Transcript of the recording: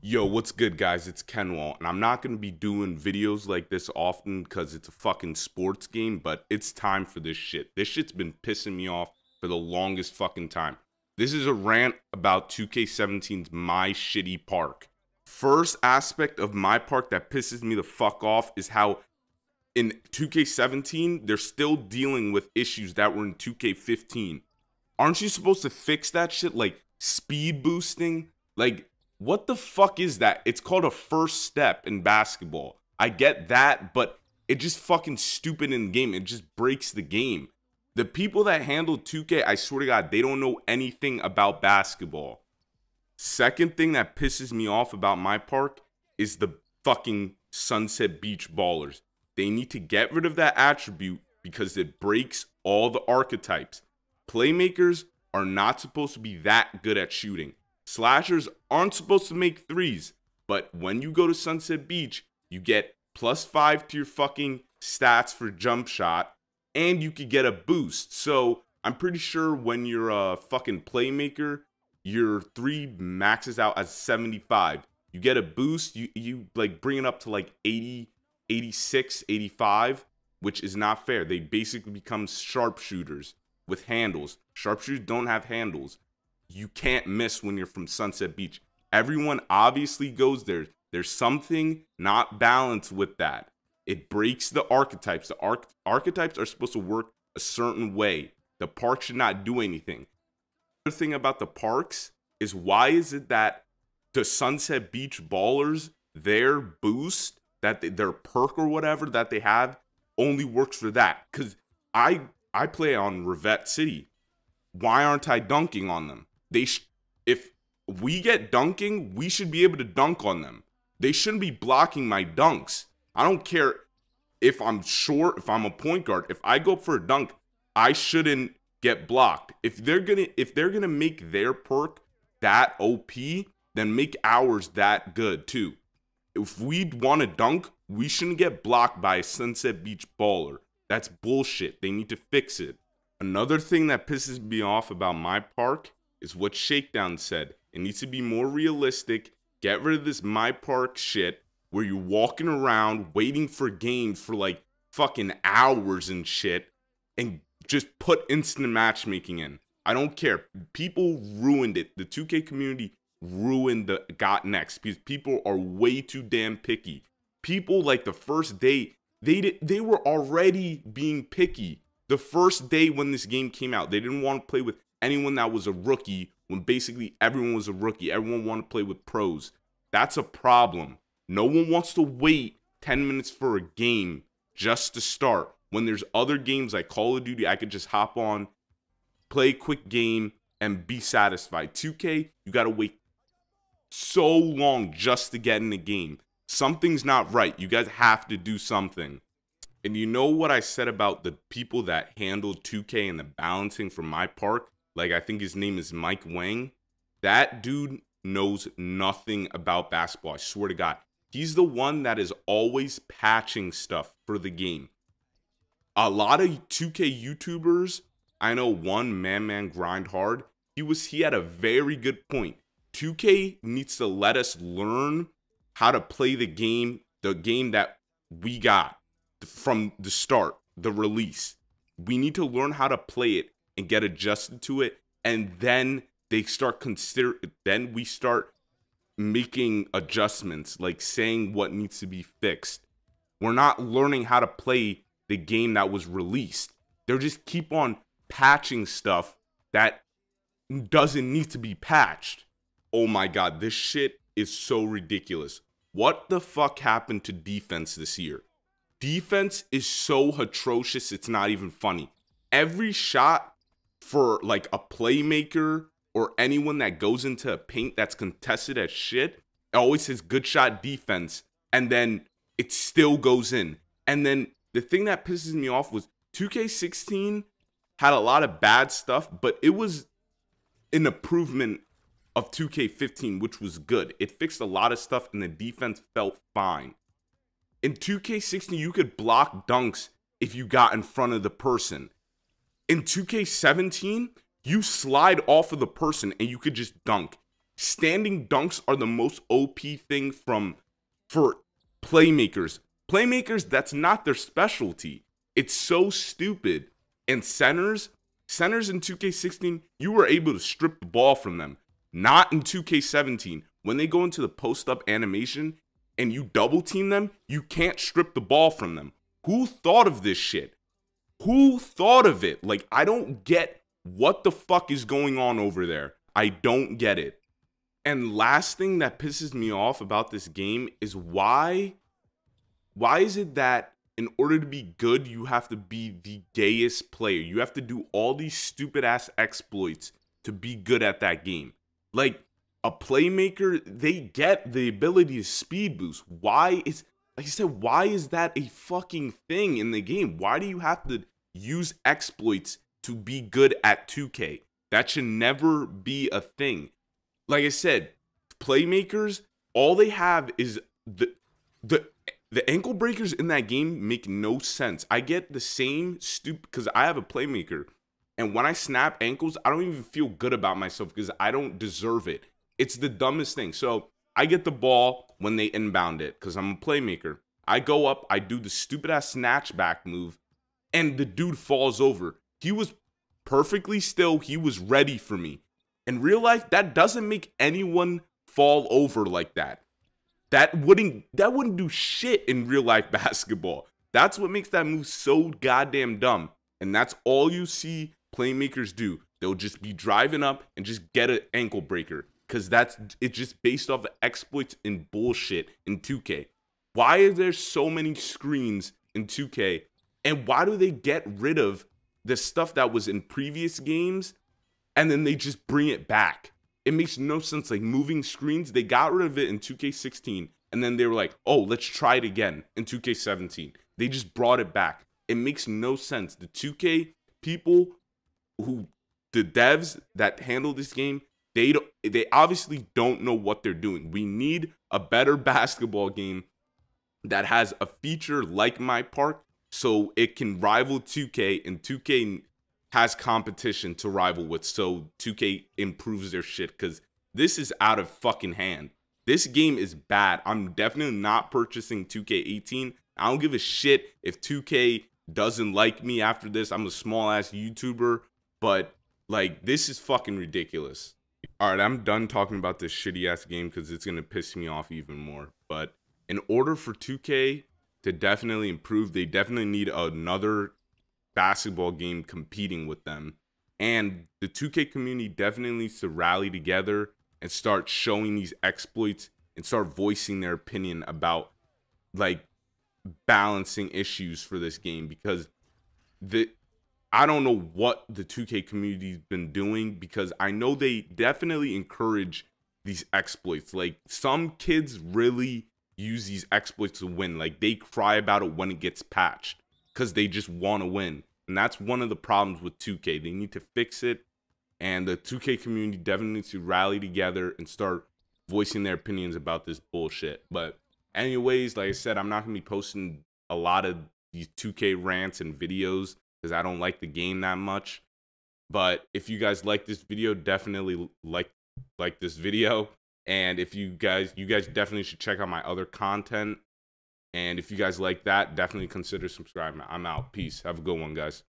Yo, what's good, guys? It's Kenwall, and I'm not going to be doing videos like this often because it's a fucking sports game, but it's time for this shit. This shit's been pissing me off for the longest fucking time. This is a rant about 2K17's My Shitty Park. First aspect of My Park that pisses me the fuck off is how in 2K17, they're still dealing with issues that were in 2K15. Aren't you supposed to fix that shit, like speed boosting? Like, what the fuck is that? It's called a first step in basketball. I get that, but it's just fucking stupid in the game. It just breaks the game. The people that handle 2K, I swear to God, they don't know anything about basketball. Second thing that pisses me off about My Park is the fucking Sunset Beach Ballers. They need to get rid of that attribute because it breaks all the archetypes. Playmakers are not supposed to be that good at shooting. Slashers aren't supposed to make threes, but when you go to Sunset Beach, you get +5 to your fucking stats for jump shot, and you could get a boost. So I'm pretty sure when you're a fucking playmaker, your 3 maxes out as 75. You get a boost, you like bring it up to like 80, 86, 85, which is not fair. They basically become sharpshooters with handles. Sharpshooters don't have handles. You can't miss when you're from Sunset Beach. Everyone obviously goes there. There's something not balanced with that. It breaks the archetypes. The archetypes are supposed to work a certain way. The park should not do anything. The other thing about the parks is, why is it that the Sunset Beach Ballers, their boost, their perk or whatever that they have, only works for that? Because I play on Revette City. Why aren't I dunking on them? If we get dunking, we should be able to dunk on them. They shouldn't be blocking my dunks. I don't care if I'm short, if I'm a point guard. If I go up for a dunk, I shouldn't get blocked. If they're gonna make their perk that OP, then make ours that good too. If we want to dunk, we shouldn't get blocked by a Sunset Beach Baller. That's bullshit. They need to fix it. Another thing that pisses me off about My Park is what Shakedown said. It needs to be more realistic. Get rid of this My Park shit where you're walking around waiting for games for like fucking hours and shit, and just put instant matchmaking in. I don't care. People ruined it. The 2K community ruined the got next because people are way too damn picky. People, like, the first day, they were already being picky. The first day when this game came out, they didn't want to play with anyone that was a rookie, when basically everyone was a rookie. Everyone wanted to play with pros. That's a problem. No one wants to wait 10 minutes for a game just to start. When there's other games like Call of Duty, I could just hop on, play a quick game, and be satisfied. 2K, you gotta wait so long just to get in the game. Something's not right. You guys have to do something. And you know what I said about the people that handle 2K and the balancing for My Park? Like, I think his name is Mike Wang. That dude knows nothing about basketball. I swear to God. He's the one that is always patching stuff for the game. A lot of 2K YouTubers, I know one, Man Grind Hard, he had a very good point. 2K needs to let us learn how to play the game that we got from the start, the release. We need to learn how to play it and get adjusted to it, and then we start making adjustments, like saying what needs to be fixed. We're not learning how to play the game that was released. They'll just keep on patching stuff that doesn't need to be patched. Oh my God, this shit is so ridiculous. What the fuck happened to defense this year? Defense is so atrocious, it's not even funny. Every shot for like a playmaker or anyone that goes into a paint that's contested as shit, it always says good shot defense, and then it still goes in. And then the thing that pisses me off was 2K16 had a lot of bad stuff, but it was an improvement of 2K15, which was good. It fixed a lot of stuff and the defense felt fine. In 2K16, you could block dunks if you got in front of the person. In 2K17, you slide off of the person and you could just dunk. Standing dunks are the most OP thing for playmakers. Playmakers, that's not their specialty. It's so stupid. And centers in 2K16, you were able to strip the ball from them. Not in 2K17. When they go into the post-up animation and you double team them, you can't strip the ball from them. Who thought of this shit? Who thought of it? Like, I don't get what the fuck is going on over there. I don't get it. And last thing that pisses me off about this game is why is it that in order to be good, you have to be the gayest player? You have to do all these stupid ass exploits to be good at that game. Like, a playmaker, they get the ability to speed boost. Why is, like I said, why is that a fucking thing in the game? Why do you have to use exploits to be good at 2K? That should never be a thing. Like I said, playmakers, all they have is the ankle breakers in that game make no sense. I get the same stupid, because I have a playmaker, and when I snap ankles, I don't even feel good about myself because I don't deserve it. It's the dumbest thing. So I get the ball when they inbound it because I'm a playmaker. I go up, I do the stupid ass snatch back move, and the dude falls over. He was perfectly still. He was ready for me. In real life, that doesn't make anyone fall over like that. That wouldn't do shit in real life basketball. That's what makes that move so goddamn dumb. And that's all you see playmakers do. They'll just be driving up and just get an ankle breaker. Because it's just based off of exploits and bullshit in 2K. Why are there so many screens in 2K? And why do they get rid of the stuff that was in previous games and then they just bring it back? It makes no sense. Like, moving screens, they got rid of it in 2K16, and then they were like, oh, let's try it again in 2K17. They just brought it back. It makes no sense. The 2K people the devs that handle this game, they obviously don't know what they're doing. We need a better basketball game that has a feature like My Park so it can rival 2K, and 2K has competition to rival with, so 2K improves their shit, because this is out of fucking hand. This game is bad. I'm definitely not purchasing 2K18. I don't give a shit if 2K doesn't like me after this. I'm a small-ass YouTuber, but, like, this is fucking ridiculous. All right, I'm done talking about this shitty-ass game because it's going to piss me off even more. But in order for 2K to definitely improve, they definitely need another basketball game competing with them, and the 2K community definitely needs to rally together and start showing these exploits and start voicing their opinion about, like, balancing issues for this game, because I don't know what the 2K community's been doing, because I know they definitely encourage these exploits. Like, some kids really use these exploits to win. Like, they cry about it when it gets patched because they just want to win. And that's one of the problems with 2K. They need to fix it. And the 2K community definitely needs to rally together and start voicing their opinions about this bullshit. But anyways, like I said, I'm not going to be posting a lot of these 2K rants and videos because I don't like the game that much. But if you guys like this video, definitely like this video. And if you guys definitely should check out my other content. And if you guys like that, definitely consider subscribing. I'm out. Peace. Have a good one, guys.